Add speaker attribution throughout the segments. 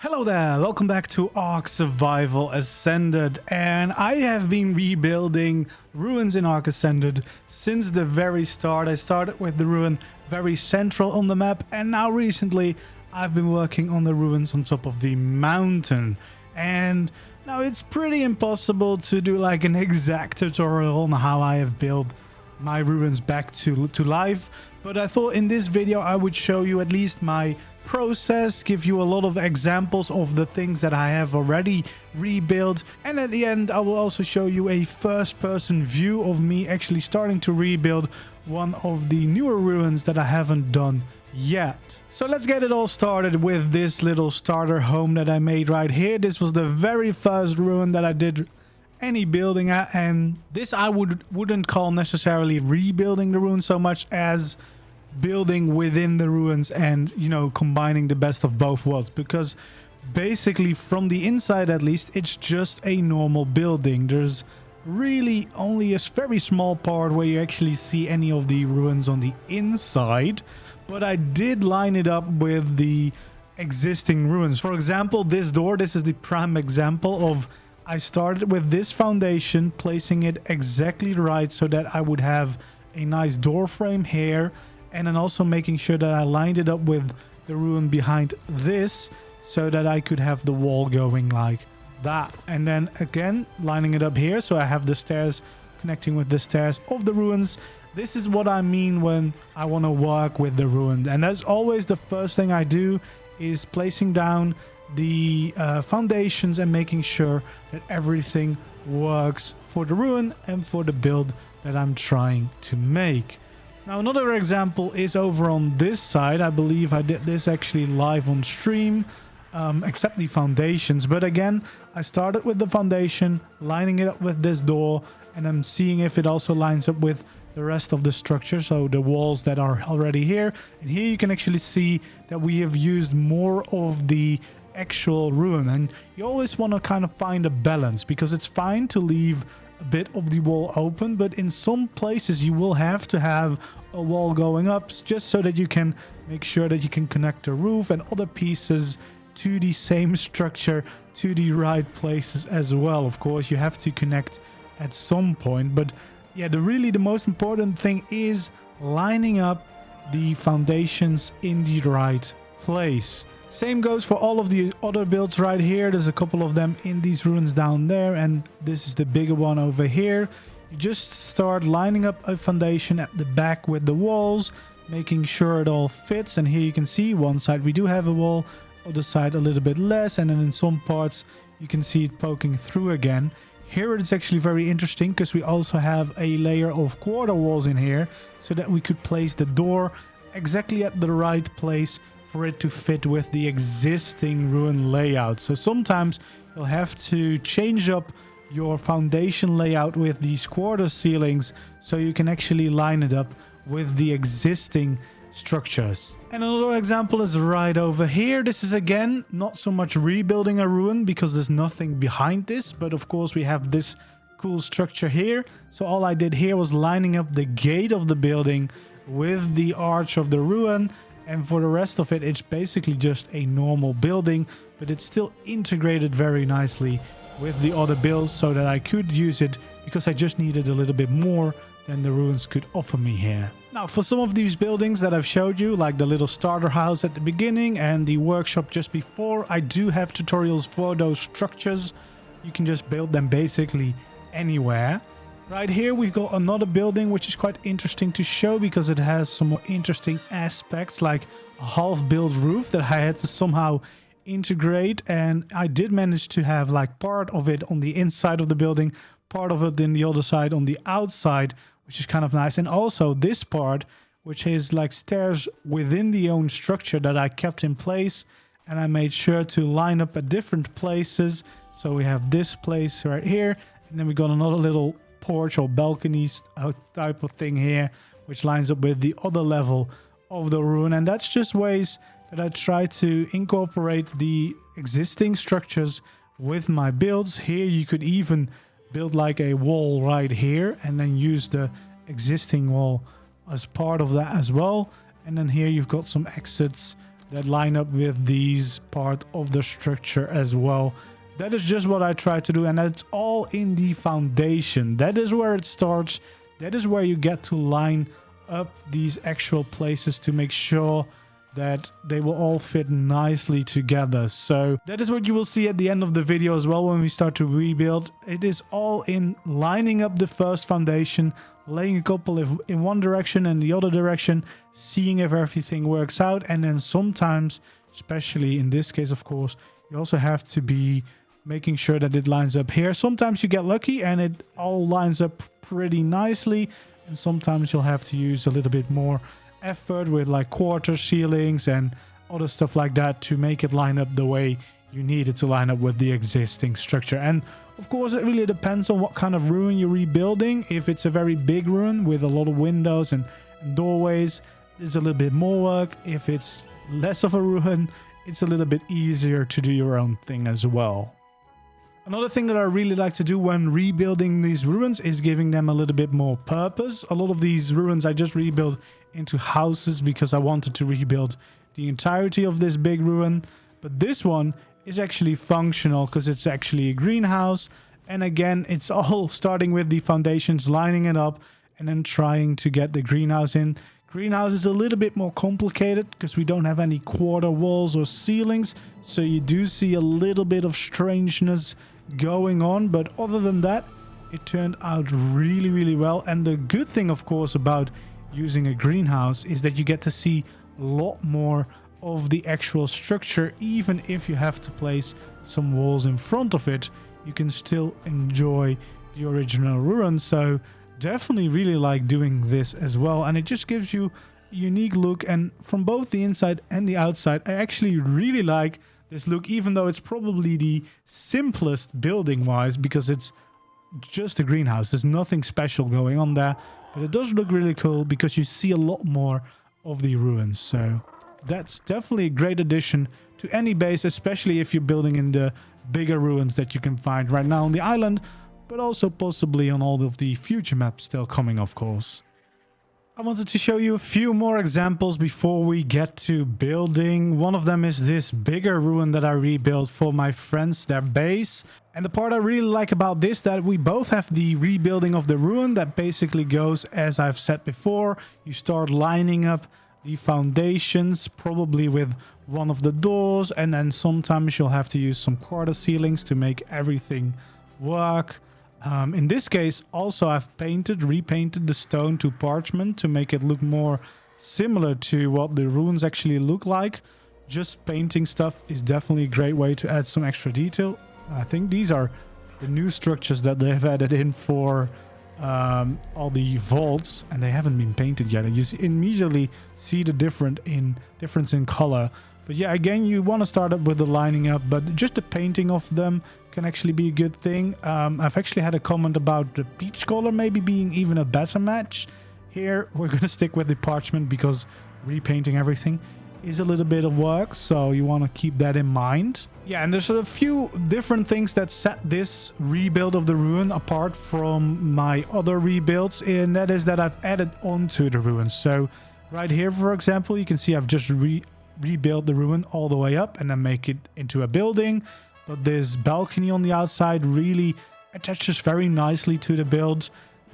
Speaker 1: Hello there, welcome back to ARK Survival Ascended, and I have been rebuilding ruins in ARK Ascended since the very start. I started with the ruin very central on the map, and now recently I've been working on the ruins on top of the mountain. And now it's pretty impossible to do like an exact tutorial on how I have built my ruins back to life, but I thought in this video I would show you at least my process, give you a lot of examples of the things that I have already rebuilt, and at the end I will also show you a first-person view of me actually starting to rebuild one of the newer ruins that I haven't done yet. So let's get it all started with this little starter home that I made right here. This was the very first ruin that I did any building at, and this I wouldn't call necessarily rebuilding the ruin so much as building within the ruins and, you know, combining the best of both worlds, because basically from the inside at least it's just a normal building. There's really only a very small part where you actually see any of the ruins on the inside, but I did line it up with the existing ruins. For example, this door, this is the prime example of I started with this foundation, placing it exactly right so that I would have a nice door frame here, and then also making sure that I lined it up with the ruin behind this so that I could have the wall going like that. And then again, lining it up here so I have the stairs connecting with the stairs of the ruins. This is what I mean when I want to work with the ruin. And that's always the first thing I do, is placing down the foundations and making sure that everything works for the ruin and for the build that I'm trying to make. Now another example is over on this side. I believe I did this actually live on stream, except the foundations. But again, I started with the foundation, lining it up with this door, and I'm seeing if it also lines up with the rest of the structure, so the walls that are already here. And here you can actually see that we have used more of the actual ruin, and you always want to kind of find a balance, because it's fine to leave a bit of the wall open, but in some places you will have to have a wall going up just so that you can make sure that you can connect the roof and other pieces to the same structure to the right places as well. Of course, you have to connect at some point, but yeah, the most important thing is lining up the foundations in the right place. Same goes for all of the other builds right here. There's a couple of them in these ruins down there, and this is the bigger one over here. You just start lining up a foundation at the back with the walls, making sure it all fits. And here you can see one side we do have a wall, other side a little bit less, and then in some parts you can see it poking through again. Here it's actually very interesting because we also have a layer of quarter walls in here so that we could place the door exactly at the right place for it to fit with the existing ruin layout. So sometimes you'll have to change up your foundation layout with these quarter ceilings so you can actually line it up with the existing structures. And another example is right over here. This is again not so much rebuilding a ruin because there's nothing behind this, but of course we have this cool structure here. So all I did here was lining up the gate of the building with the arch of the ruin. And for the rest of it, it's basically just a normal building, but it's still integrated very nicely with the other builds so that I could use it because I just needed a little bit more than the ruins could offer me here. Now, for some of these buildings that I've showed you, like the little starter house at the beginning and the workshop just before, I do have tutorials for those structures. You can just build them basically anywhere. Right here we've got another building which is quite interesting to show because it has some more interesting aspects, like a half-built roof that I had to somehow integrate, and I did manage to have like part of it on the inside of the building, part of it in the other side on the outside, which is kind of nice. And also this part, which is like stairs within the own structure that I kept in place, and I made sure to line up at different places. So we have this place right here, and then we got another little porch or balconies type of thing here, which lines up with the other level of the ruin. And that's just ways that I try to incorporate the existing structures with my builds. Here you could even build like a wall right here and then use the existing wall as part of that as well. And then here you've got some exits that line up with these part of the structure as well. That is just what I try to do, and that's all in the foundation. That is where it starts. That is where you get to line up these actual places to make sure that they will all fit nicely together. So that is what you will see at the end of the video as well when we start to rebuild. It is all in lining up the first foundation, laying a couple in one direction and the other direction, seeing if everything works out. And then sometimes, especially in this case, of course, you also have to be making sure that it lines up here. Sometimes you get lucky and it all lines up pretty nicely. And sometimes you'll have to use a little bit more effort with like quarter ceilings and other stuff like that to make it line up the way you need it to line up with the existing structure. And of course, it really depends on what kind of ruin you're rebuilding. If it's a very big ruin with a lot of windows and doorways, it's a little bit more work. If it's less of a ruin, it's a little bit easier to do your own thing as well. Another thing that I really like to do when rebuilding these ruins is giving them a little bit more purpose. A lot of these ruins I just rebuilt into houses because I wanted to rebuild the entirety of this big ruin. But this one is actually functional because it's actually a greenhouse. And again, it's all starting with the foundations, lining it up, and then trying to get the greenhouse in. Greenhouse is a little bit more complicated because we don't have any quarter walls or ceilings. So you do see a little bit of strangeness going on. But other than that, it turned out really, really well. And the good thing, of course, about using a greenhouse is that you get to see a lot more of the actual structure. Even if you have to place some walls in front of it, you can still enjoy the original ruin. So definitely really like doing this as well, and it just gives you a unique look. And from both the inside and the outside, I actually really like this look, even though it's probably the simplest building wise because it's just a greenhouse. There's nothing special going on there, but it does look really cool because you see a lot more of the ruins. So that's definitely a great addition to any base, especially if you're building in the bigger ruins that you can find right now on the island, but also possibly on all of the future maps still coming, of course. I wanted to show you a few more examples before we get to building. One of them is this bigger ruin that I rebuilt for my friends, their base. And the part I really like about this, that we both have the rebuilding of the ruin that basically goes as I've said before. You start lining up the foundations, probably with one of the doors, and then sometimes you'll have to use some quarter ceilings to make everything work. In this case, also I've repainted the stone to parchment to make it look more similar to what the ruins actually look like. Just painting stuff is definitely a great way to add some extra detail. I think these are the new structures that they've added in for all the vaults, and they haven't been painted yet. And you immediately see the difference in color. But yeah, again, you want to start up with the lining up, but just the painting of them can actually be a good thing. I've actually had a comment about the peach color maybe being even a better match. Here, we're going to stick with the parchment because repainting everything is a little bit of work, so you want to keep that in mind. Yeah, and there's a few different things that set this rebuild of the ruin apart from my other rebuilds, and that is that I've added onto the ruin. So right here, for example, you can see I've just rebuild the ruin all the way up and then make it into a building. But this balcony on the outside really attaches very nicely to the build.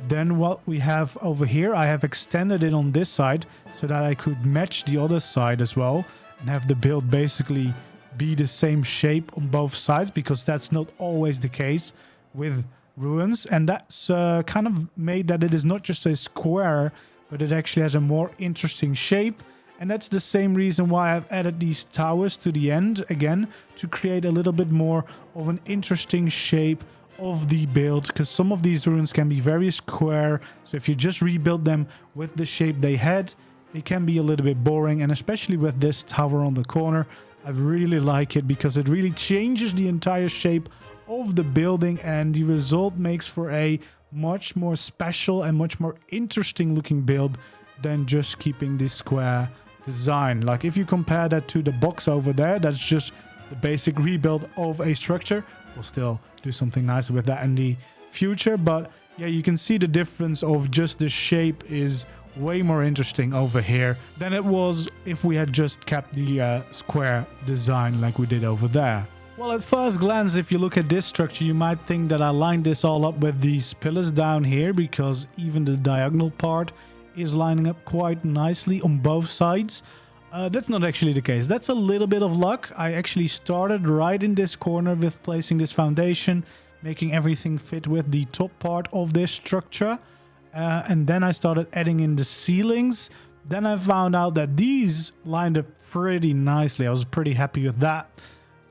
Speaker 1: Then what we have over here, I have extended it on this side so that I could match the other side as well and have the build basically be the same shape on both sides, because that's not always the case with ruins. And that's kind of made that it is not just a square, but it actually has a more interesting shape. And that's the same reason why I've added these towers to the end, again, to create a little bit more of an interesting shape of the build, because some of these ruins can be very square. So if you just rebuild them with the shape they had, they can be a little bit boring. And especially with this tower on the corner, I really like it because it really changes the entire shape of the building, and the result makes for a much more special and much more interesting looking build than just keeping this square design. Like if you compare that to the box over there, that's just the basic rebuild of a structure. We'll still do something nice with that in the future, but yeah, you can see the difference of just the shape is way more interesting over here than it was if we had just kept the square design like we did over there. Well, at first glance, if you look at this structure, you might think that I lined this all up with these pillars down here, because even the diagonal part is lining up quite nicely on both sides. That's not actually the case. That's a little bit of luck. I actually started right in this corner with placing this foundation, making everything fit with the top part of this structure. And then I started adding in the ceilings. Then I found out that these lined up pretty nicely. I was pretty happy with that.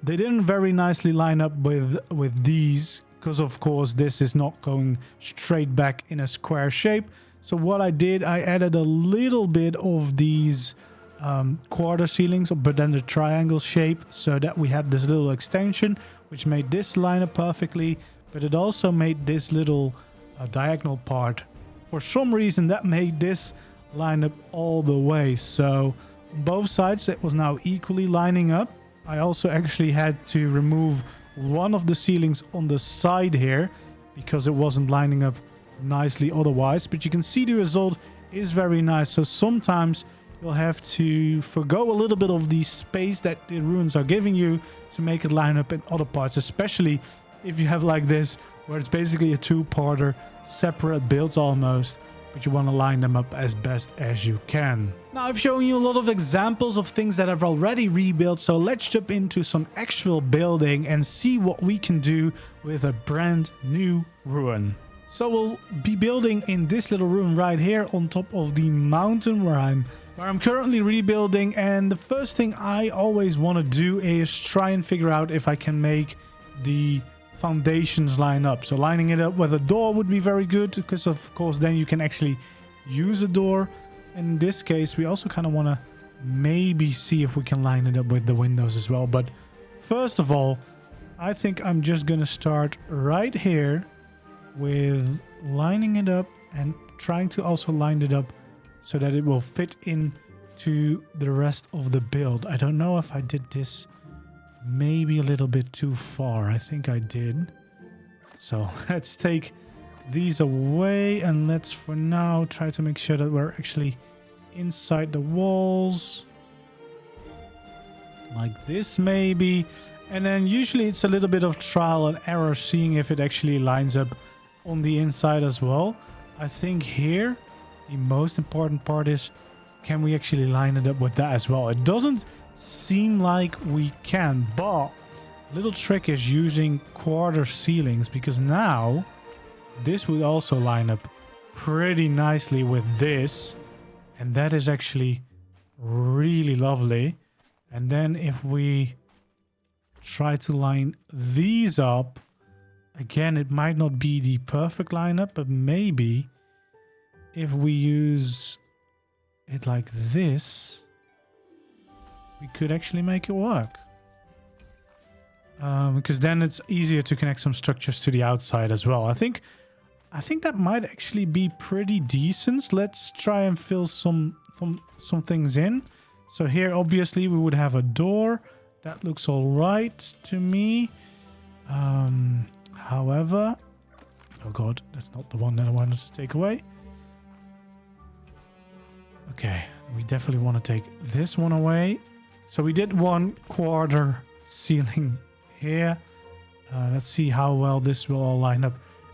Speaker 1: They didn't very nicely line up with these, because of course this is not going straight back in a square shape. So what I did, I added a little bit of these quarter ceilings, but then the triangle shape, so that we had this little extension, which made this line up perfectly. But it also made this little diagonal part, for some reason, that made this line up all the way. So on both sides, it was now equally lining up. I also actually had to remove one of the ceilings on the side here, because it wasn't lining up nicely otherwise. But you can see the result is very nice. So sometimes you'll have to forgo a little bit of the space that the ruins are giving you to make it line up in other parts, especially if you have like this, where it's basically a two-parter, separate builds almost, but you want to line them up as best as you can. Now, I've shown you a lot of examples of things that I've already rebuilt, so let's jump into some actual building and see what we can do with a brand new ruin. So we'll be building in this little room right here on top of the mountain where I'm currently rebuilding. And the first thing I always want to do is try and figure out if I can make the foundations line up. So lining it up with a door would be very good, because of course then you can actually use a door. In this case, we also kind of want to maybe see if we can line it up with the windows as well. But first of all, I think I'm just going to start right here with lining it up and trying to also line it up so that it will fit in to the rest of the build. I don't know if I did this maybe a little bit too far. I think I did. So let's take these away, and let's for now try to make sure that we're actually inside the walls. Like this maybe. And then usually it's a little bit of trial and error, seeing if it actually lines up on the inside as well. I think here the most important part is, can we actually line it up with that as well? It doesn't seem like we can, but a little trick is using quarter ceilings, because now this would also line up pretty nicely with this, and that is actually really lovely. And then if we try to line these up, again, it might not be the perfect lineup, but maybe if we use it like this, we could actually make it work. Because then it's easier to connect some structures to the outside as well. I think that might actually be pretty decent. Let's try and fill some things in. So here, obviously, we would have a door. That looks all right to me. However, oh god, that's not the one that I wanted to take away. Okay, we definitely want to take this one away. So we did one quarter ceiling here. Let's see how well this will all line up.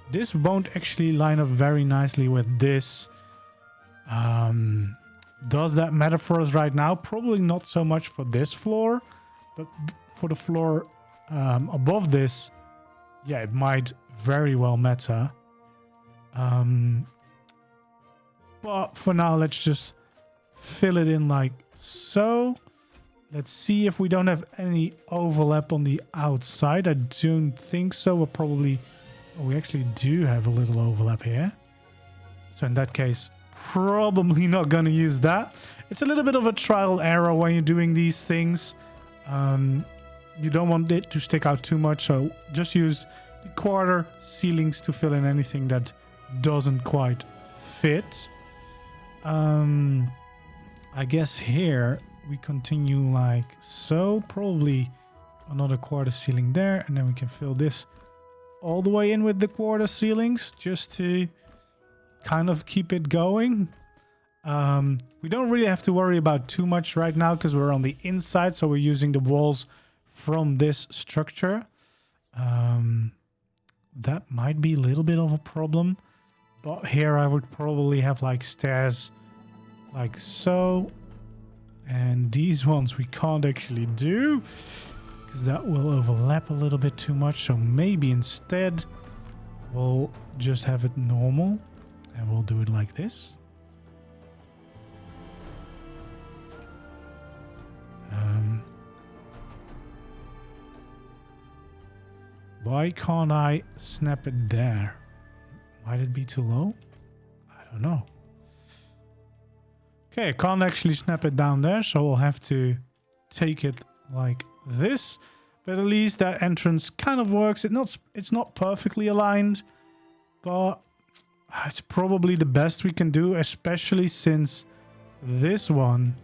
Speaker 1: This won't actually line up very nicely with this. Does that matter for us right now? Probably not so much for this floor, but for the floor above this, yeah, it might very well matter. But for now, let's just fill it in like so. Let's see if we don't have any overlap on the outside. I don't think so. We're probably... Oh, we actually do have a little overlap here. So in that case, probably not going to use that. It's a little bit of a trial error when you're doing these things. You don't want it to stick out too much, so just use the quarter ceilings to fill in anything that doesn't quite fit. I guess here we continue like so. Probably another quarter ceiling there, and then we can fill this all the way in with the quarter ceilings just to kind of keep it going. We don't really have to worry about too much right now because we're on the inside, so we're using the walls from this structure. That might be a little bit of a problem, but here I would probably have like stairs like so, and these ones we can't actually do because that will overlap a little bit too much. So maybe instead we'll just have it normal and we'll do it like this. Why can't I snap it there? Might it be too low? I don't know. Okay, I can't actually snap it down there, so we'll have to take it like this. But at least that entrance kind of works. It's not perfectly aligned, but it's probably the best we can do, especially since this one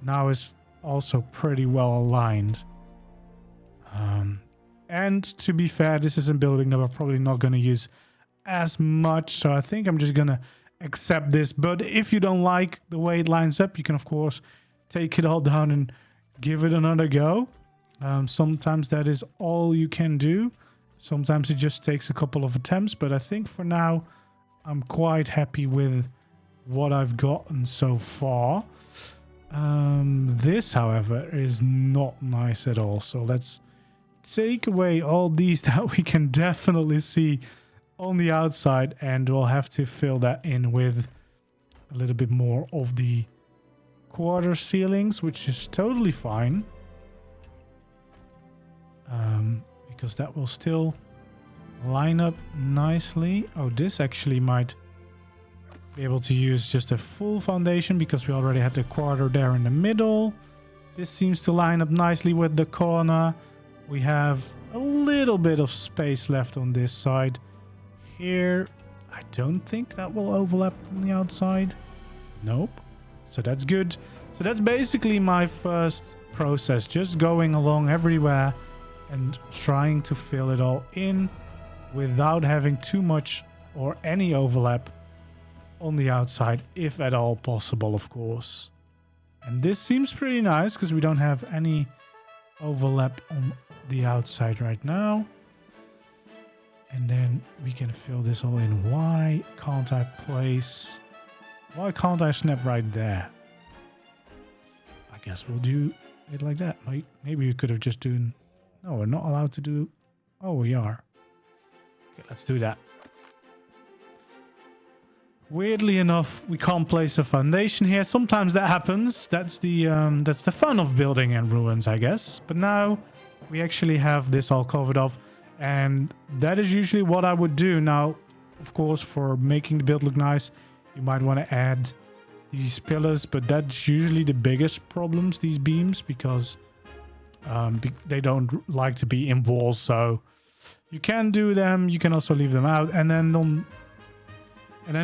Speaker 1: now is also pretty well aligned. And to be fair, this is a building that we're probably not going to use as much, so I think I'm just going to accept this. But if you don't like the way it lines up, you can of course take it all down and give it another go. Sometimes that is all you can do. Sometimes it just takes a couple of attempts, but I think for now I'm quite happy with what I've gotten so far. This, however, is not nice at all. So let's take away all these that we can definitely see on the outside, and we'll have to fill that in with a little bit more of the quarter ceilings, which is totally fine. Because that will still line up nicely. Oh, this actually might be able to use just a full foundation because we already had the quarter there in the middle. This seems to line up nicely with the corner. We have a little bit of space left on this side. Here, I don't think that will overlap on the outside. Nope. So that's good. So that's basically my first process. Just going along everywhere and trying to fill it all in without having too much or any overlap on the outside, if at all possible, of course. And this seems pretty nice because we don't have any overlap on the outside right now. And then we can fill this all in. Why can't I snap right there? I guess we'll do it like that. Maybe we could have just done... No, we're not allowed to do... Oh, we are. Okay, let's do that. Weirdly enough, we can't place a foundation here. Sometimes that happens. That's the fun of building in ruins, I guess. But now we actually have this all covered off. And that is usually what I would do. Now, of course, for making the build look nice, you might want to add these pillars. But that's usually the biggest problems, these beams, because they don't like to be in walls. So you can do them. You can also leave them out. And then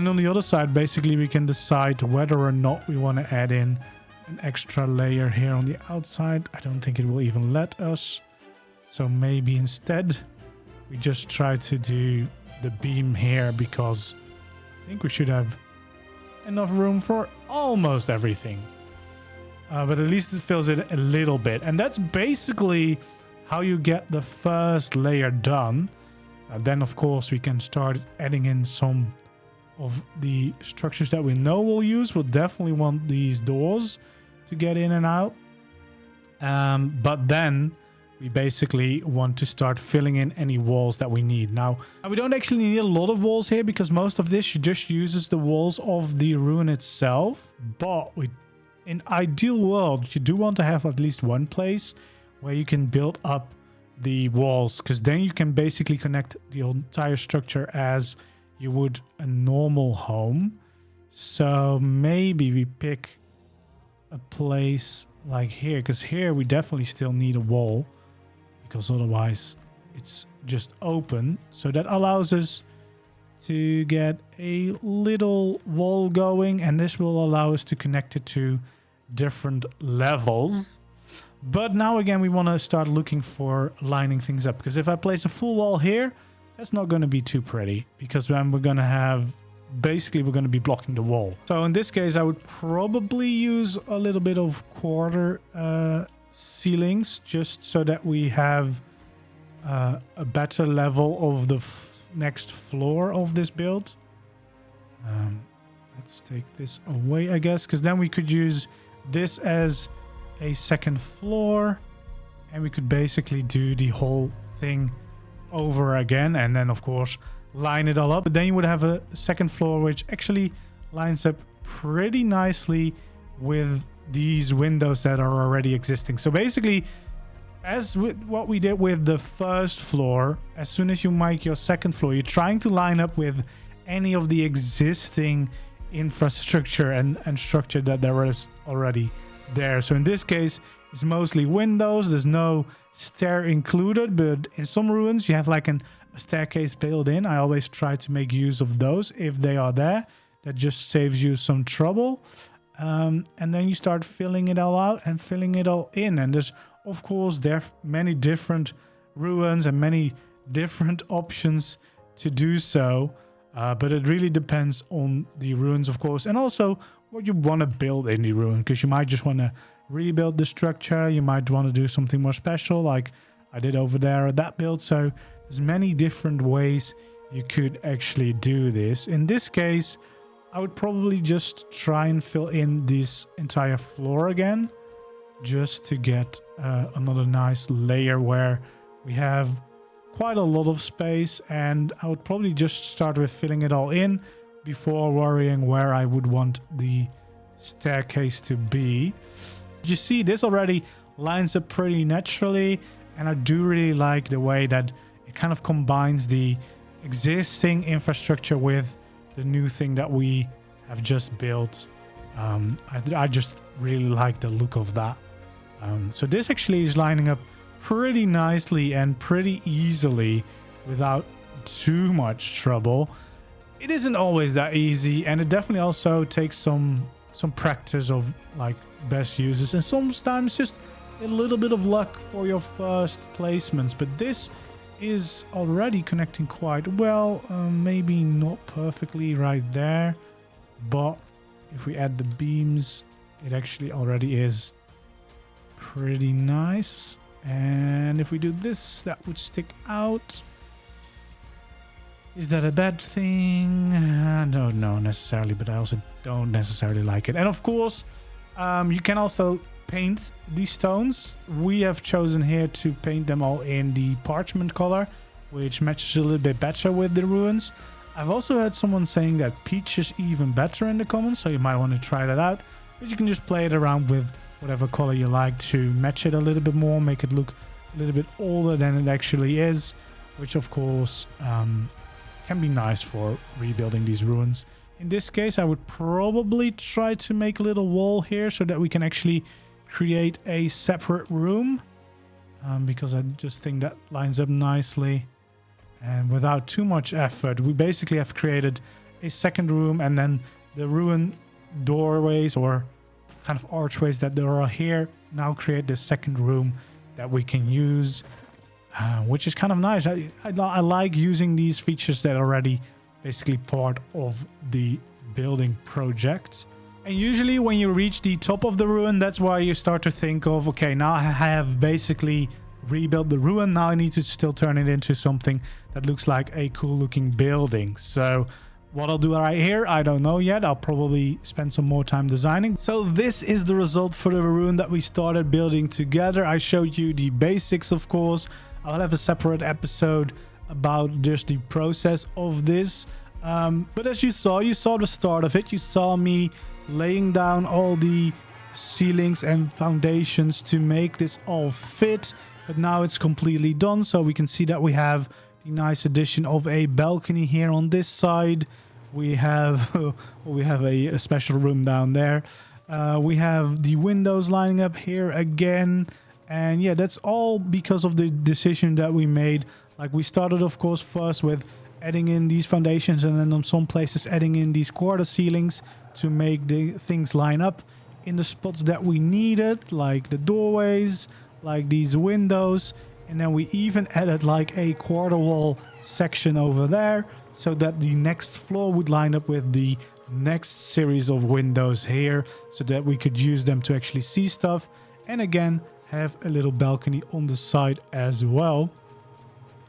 Speaker 1: on the other side, basically, we can decide whether or not we want to add in an extra layer here on the outside. I don't think it will even let us. So maybe instead we just try to do the beam here, because I think we should have enough room for almost everything. But at least it fills it a little bit. And that's basically how you get the first layer done. Then, of course, we can start adding in some of the structures that we know we'll use. We'll definitely want these doors to get in and out. But then we basically want to start filling in any walls that we need. Now, we don't actually need a lot of walls here because most of this just uses the walls of the ruin itself. But in ideal world, you do want to have at least one place where you can build up the walls, because then you can basically connect the entire structure as you would a normal home. So maybe we pick a place like here, because here we definitely still need a wall, because otherwise it's just open. So that allows us to get a little wall going, and this will allow us to connect it to different levels. But now again, we want to start looking for lining things up, because if I place a full wall here, that's not going to be too pretty, because then we're going to have basically we're going to be blocking the wall. So in this case, I would probably use a little bit of quarter ceilings just so that we have a better level of the next floor of this build. Let's take this away, I guess, because then we could use this as a second floor and we could basically do the whole thing over again and then of course line it all up. But then you would have a second floor which actually lines up pretty nicely with these windows that are already existing. So basically, as with what we did with the first floor, as soon as you make your second floor, you're trying to line up with any of the existing infrastructure and structure that there is already there. So in this case, it's mostly windows. There's no stair included, but in some ruins, you have like a staircase built in. I always try to make use of those if they are there. That just saves you some trouble. And then you start filling it all out and filling it all in. And there's, of course, there are many different ruins and many different options to do so. But it really depends on the ruins, of course, and also what you want to build in the ruin. Because you might just want to rebuild the structure. You might want to do something more special like I did over there at that build. So there's many different ways you could actually do this. In this case, I would probably just try and fill in this entire floor again, just to get another nice layer where we have quite a lot of space. And I would probably just start with filling it all in before worrying where I would want the staircase to be. You see, this already lines up pretty naturally, and I do really like the way that it kind of combines the existing infrastructure with the new thing that we have just built. I just really like the look of that. So this actually is lining up pretty nicely and pretty easily without too much trouble. It isn't always that easy, and it definitely also takes some practice of like best uses and sometimes just a little bit of luck for your first placements. But this is already connecting quite well. Maybe not perfectly right there, but if we add the beams, it actually already is pretty nice. And if we do this, that would stick out. Is that a bad thing? I don't know necessarily, but I also don't necessarily like it. And of course, you can also paint these stones. We have chosen here to paint them all in the parchment color, which matches a little bit better with the ruins. I've also heard someone saying that peach is even better in the comments, so you might want to try that out. But you can just play it around with whatever color you like to match it a little bit more, make it look a little bit older than it actually is, which of course can be nice for rebuilding these ruins. In this case, I would probably try to make a little wall here so that we can actually create a separate room, because I just think that lines up nicely. And without too much effort, we basically have created a second room, and then the ruin doorways or kind of archways that there are here now create the second room that we can use, which is kind of nice. I like using these features that are already basically part of the building project. And usually when you reach the top of the ruin, that's why you start to think of, okay, now I have basically rebuilt the ruin. Now I need to still turn it into something that looks like a cool looking building. So what I'll do right here, I don't know yet. I'll probably spend some more time designing. So this is the result for the ruin that we started building together. I showed you the basics, of course. I'll have a separate episode about just the process of this. But as you saw the start of it. You saw me laying down all the ceilings and foundations to make this all fit. But now it's completely done. So we can see that we have the nice addition of a balcony here on this side. We have a special room down there. We have the windows lining up here again. And yeah, that's all because of the decision that we made. Like, we started, of course, first with adding in these foundations, and then on some places adding in these quarter ceilings to make the things line up in the spots that we needed, like the doorways, like these windows. And then we even added like a quarter wall section over there so that the next floor would line up with the next series of windows here so that we could use them to actually see stuff. And again, have a little balcony on the side as well.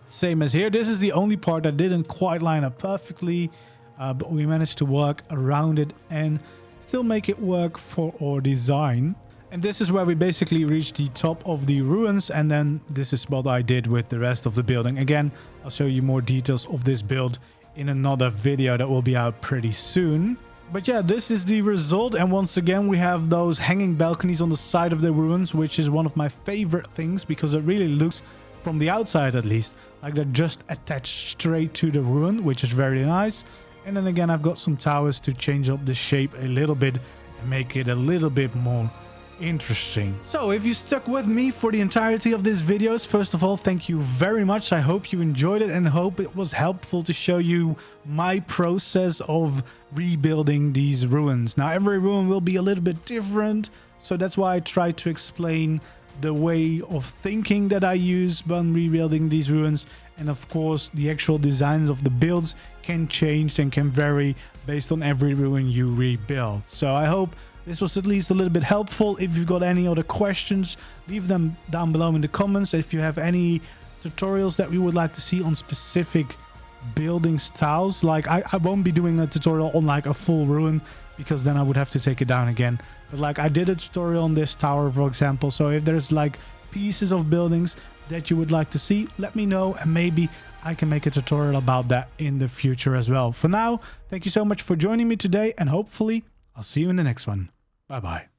Speaker 1: Same as here. This is the only part that didn't quite line up perfectly, but we managed to work around it and still make it work for our design. And this is where we basically reached the top of the ruins, and then this is what I did with the rest of the building. Again, I'll show you more details of this build in another video that will be out pretty soon. But yeah, this is the result, and once again we have those hanging balconies on the side of the ruins, which is one of my favorite things because it really looks, from the outside at least, like they're just attached straight to the ruin, which is very nice. And then again, I've got some towers to change up the shape a little bit and make it a little bit more interesting. So if you stuck with me for the entirety of this videos, first of all, thank you very much. I hope you enjoyed it and hope it was helpful to show you my process of rebuilding these ruins. Now every ruin will be a little bit different, so that's why I try to explain the way of thinking that I use when rebuilding these ruins. And of course the actual designs of the builds can change and can vary based on every ruin you rebuild. So I hope this was at least a little bit helpful. If you've got any other questions, leave them down below in the comments. If you have any tutorials that we would like to see on specific building styles, like I won't be doing a tutorial on like a full ruin because then I would have to take it down again. But like I did a tutorial on this tower, for example. So if there's like pieces of buildings that you would like to see, let me know and maybe I can make a tutorial about that in the future as well. For now, thank you so much for joining me today, and hopefully I'll see you in the next one. Bye-bye.